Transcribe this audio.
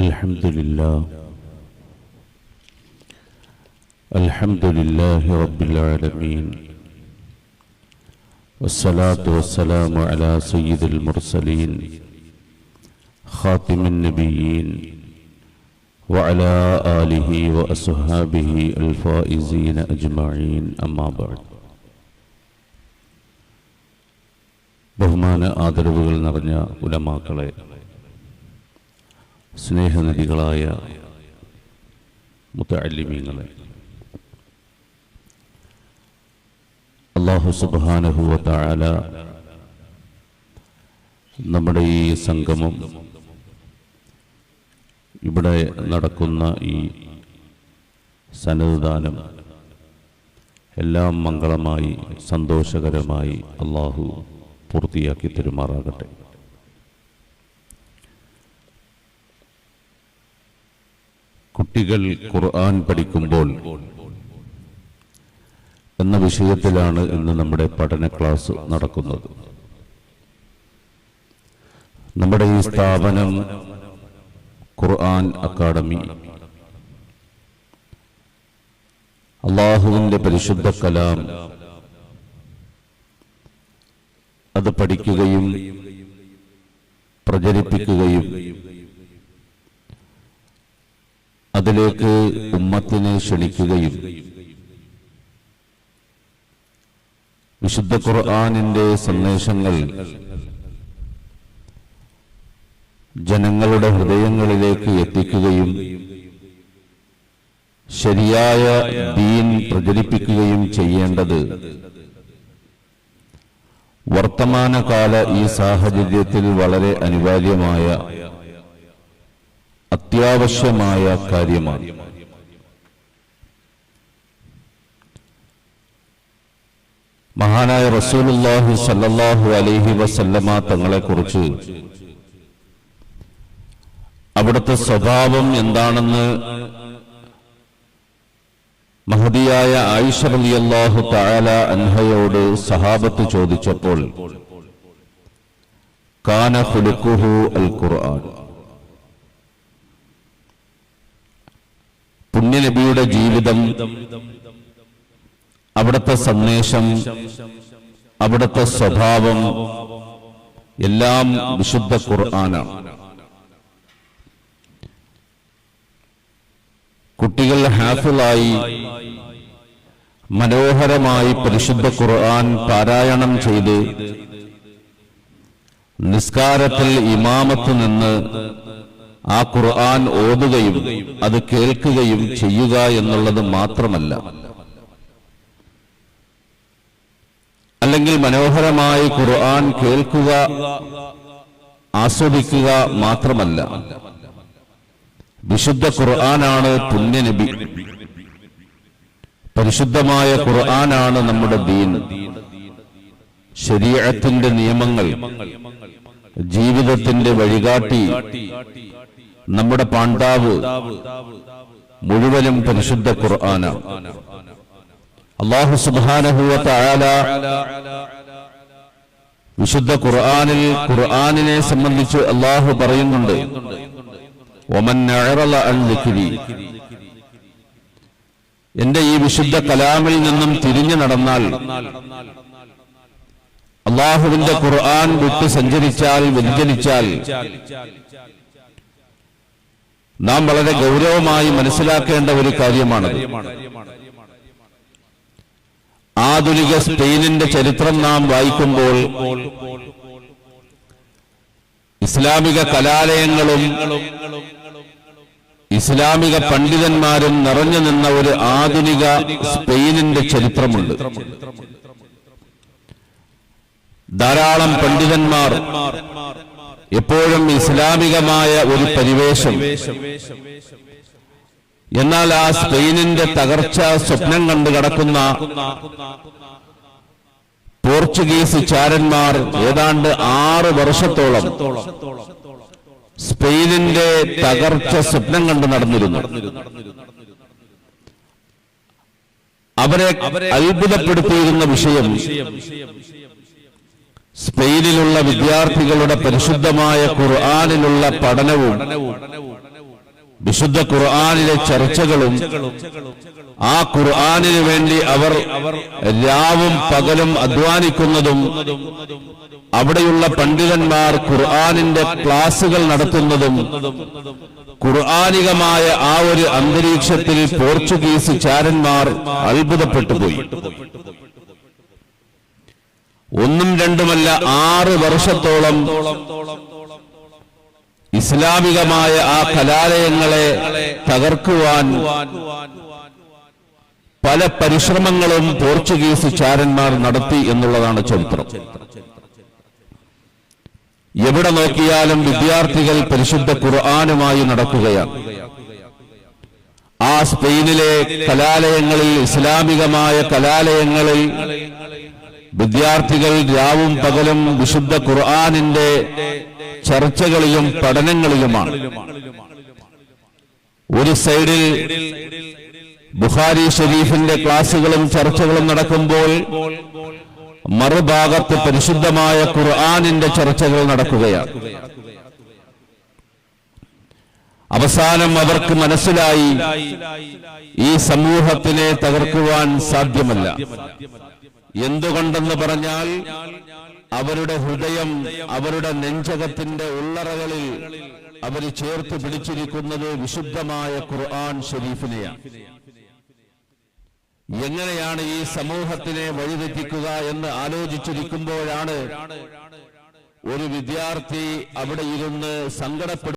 الحمد لله رب العالمين، والصلاة والسلام على سيد المرسلين خاتم النبيين وعلى آله وأصحابه الفائزين أجمعين. أما بعد. ബഹുമാന ആദരവുകൾ നിറഞ്ഞ ഉലമാക്കളെ, സ്നേഹനിധികളായ മുതഅല്ലിമീങ്ങളെ, അല്ലാഹു സുബ്ഹാനഹു വ തആല നമ്മുടെ ഈ സംഗമം, ഇവിടെ നടക്കുന്ന ഈ സനദ്ദാനം എല്ലാം മംഗളമായി സന്തോഷകരമായി അല്ലാഹു പൂർത്തിയാക്കി തരുമാറാകട്ടെ. കുട്ടികൾ ഖുർആൻ പഠിക്കുമ്പോൾ എന്ന വിഷയത്തിലാണ് ഇന്ന് നമ്മുടെ പഠന ക്ലാസ് നടക്കുന്നത്. നമ്മുടെ ഈ സ്ഥാപനം ഖുർആൻ അക്കാദമി അല്ലാഹുവിന്റെ പരിശുദ്ധ കലാം അത് പഠിക്കുകയും പ്രചരിപ്പിക്കുകയും അതിലേക്ക് ഉമ്മത്തിനെ ക്ഷണിക്കുകയും വിശുദ്ധ ഖുർആനിന്റെ സന്ദേശങ്ങൾ ജനങ്ങളുടെ ഹൃദയങ്ങളിലേക്ക് എത്തിക്കുകയും ശരിയായ ദീൻ പ്രചരിപ്പിക്കുകയും ചെയ്യേണ്ടത് വർത്തമാനകാല ഈ സാഹചര്യത്തിൽ വളരെ അനിവാര്യമായ അത്യാവശ്യമായ കാര്യമാണ്. മഹാനായ റസൂലുള്ളാഹി സ്വല്ലല്ലാഹു അലൈഹി വസല്ലമ തങ്ങളെക്കുറിച്ച്, അവിടുത്തെ സ്വഭാവം എന്താണെന്ന് മഹദിയായ ആയിഷ റളിയല്ലാഹു തആല അൻഹയോട് സഹാബത്ത് ചോദിച്ചപ്പോൾ കാന ഖുലുഖുഹു അൽ ഖുർആൻ, പുണ്യനബിയുടെ ജീവിതം, അവിടുത്തെ സന്ദേശം, അവിടുത്തെ സ്വഭാവം എല്ലാം വിശുദ്ധ ഖുർആനാണ്. കുട്ടികൾ ഹാഫിളായി മനോഹരമായി പരിശുദ്ധ ഖുർആൻ പാരായണം ചെയ്ത് നിസ്കാരത്തിൽ ഇമാമത്ത് നിന്ന് ആ ഖുർആൻ ഓതുകയും അത് കേൾക്കുകയും ചെയ്യുക എന്നുള്ളത് മാത്രമല്ല, അല്ലെങ്കിൽ മനോഹരമായി ഖുർആൻ കേൾക്കുക, ആസ്വദിക്കുക മാത്രമല്ല, വിശുദ്ധ ഖുർആനാണ് പുണ്യനബി, പരിശുദ്ധമായ ഖുർആനാണ് നമ്മുടെ ദീൻ, ശരീഅത്തിന്റെ നിയമങ്ങൾ, ജീവിതത്തിന്റെ വഴികാട്ടി, നമ്മുടെ പാണ്ഡാവ് മുഴുവനും പരിശുദ്ധ ഖുർആനാണ്. അല്ലാഹു സുബ്ഹാനഹു വ തആല വിശുദ്ധ ഖുർആനിൽ ഖുർആനിനെ സംബന്ധിച്ച് അല്ലാഹു പറയുന്നുണ്ട്, വമൻ അഅറള അൻ ദിക്രി, എന്റെ ഈ വിശുദ്ധ കലാമിൽ നിന്നും തിരിഞ്ഞു നടന്നാൽ, അല്ലാഹുവിന്റെ ഖുർആൻ വിട്ട് സഞ്ചരിച്ചാൽ, വ്യതിചലിച്ചാൽ, നാം വളരെ ഗൗരവമായി മനസ്സിലാക്കേണ്ട ഒരു കാര്യമാണത്. ആധുനിക സ്പെയിനിന്റെ ചരിത്രം നാം വായിക്കുമ്പോൾ ഇസ്ലാമിക കലാലയങ്ങളും ഇസ്ലാമിക പണ്ഡിതന്മാരും നിറഞ്ഞു നിന്ന ഒരു ആധുനിക സ്പെയിനിന്റെ ചരിത്രമുണ്ട്. ധാരാളം പണ്ഡിതന്മാർ, എപ്പോഴും ഇസ്ലാമികമായ ഒരു പരിവേഷം. എന്നാൽ ആ സ്പെയിനിന്റെ തകർച്ച സ്വപ്നം കണ്ടു കിടക്കുന്ന പോർച്ചുഗീസ് ചാരന്മാർ ഏതാണ്ട് 6 വർഷത്തോളം സ്പെയിനിന്റെ തകർച്ച സ്വപ്നം കണ്ട് നടന്നിരുന്നു. അവരെ അത്ഭുതപ്പെടുത്തിയിരുന്ന വിഷയം സ്പെയിനിലുള്ള വിദ്യാർത്ഥികളുടെ പരിശുദ്ധമായ ഖുർആനിലുള്ള പഠനവും വിശുദ്ധ ഖുർആനിലെ ചർച്ചകളും ആ ഖുർആനിനു വേണ്ടി അവർ രാവും പകലും അധ്വാനിക്കുന്നതും അവിടെയുള്ള പണ്ഡിതന്മാർ ഖുർആനിന്റെ ക്ലാസുകൾ നടത്തുന്നതും ഖുർആനികമായ ആ ഒരു അന്തരീക്ഷത്തിൽ പോർച്ചുഗീസ് ചാരന്മാർ അത്ഭുതപ്പെട്ടുപോയി. ഒന്നും രണ്ടുമല്ല, 6 വർഷത്തോളം ഇസ്ലാമികമായ ആ കലാലയങ്ങളെ തകർക്കുവാൻ പല പരിശ്രമങ്ങളും പോർച്ചുഗീസ് ചാരന്മാർ നടത്തി എന്നുള്ളതാണ് ചരിത്രം. എവിടെ നോക്കിയാലും വിദ്യാർത്ഥികൾ പരിശുദ്ധ ഖുർആനുമായി നടക്കുകയാണ്. ആ സ്പെയിനിലെ കലാലയങ്ങളിൽ, ഇസ്ലാമികമായ കലാലയങ്ങളിൽ വിദ്യാർത്ഥികൾ രാവും പകലും വിശുദ്ധ ഖുർആനിന്റെ ചർച്ചകളിലും പഠനങ്ങളിലുമാണ്. ഒരു സൈഡിൽ ബുഖാരി ഷരീഫിന്റെ ക്ലാസുകളും ചർച്ചകളും നടക്കുമ്പോൾ മറുഭാഗത്ത് പരിശുദ്ധമായ ഖുർആനിന്റെ ചർച്ചകൾ നടക്കുകയാണ്. അവസാനം അവർക്ക് മനസ്സിലായി, ഈ സമൂഹത്തിനെ തകർക്കുവാൻ സാധ്യമല്ല. എന്തുകൊണ്ടെന്ന് പറഞ്ഞാൽ അവരുടെ ഹൃദയം, അവരുടെ നെഞ്ചകത്തിന്റെ ഉള്ളറകളിൽ അവർ ചേർത്ത് പിടിച്ചിരിക്കുന്നത് വിശുദ്ധമായ ഖുർആൻ ഷരീഫിനെയാണ്. എങ്ങനെയാണ് ഈ സമൂഹത്തിനെ വഴിതെറ്റിക്കുക എന്ന് ആലോചിച്ചിരിക്കുമ്പോഴാണ് ഒരു വിദ്യാർത്ഥി അവിടെ ഇരുന്ന് സങ്കടപ്പെടുന്നത്.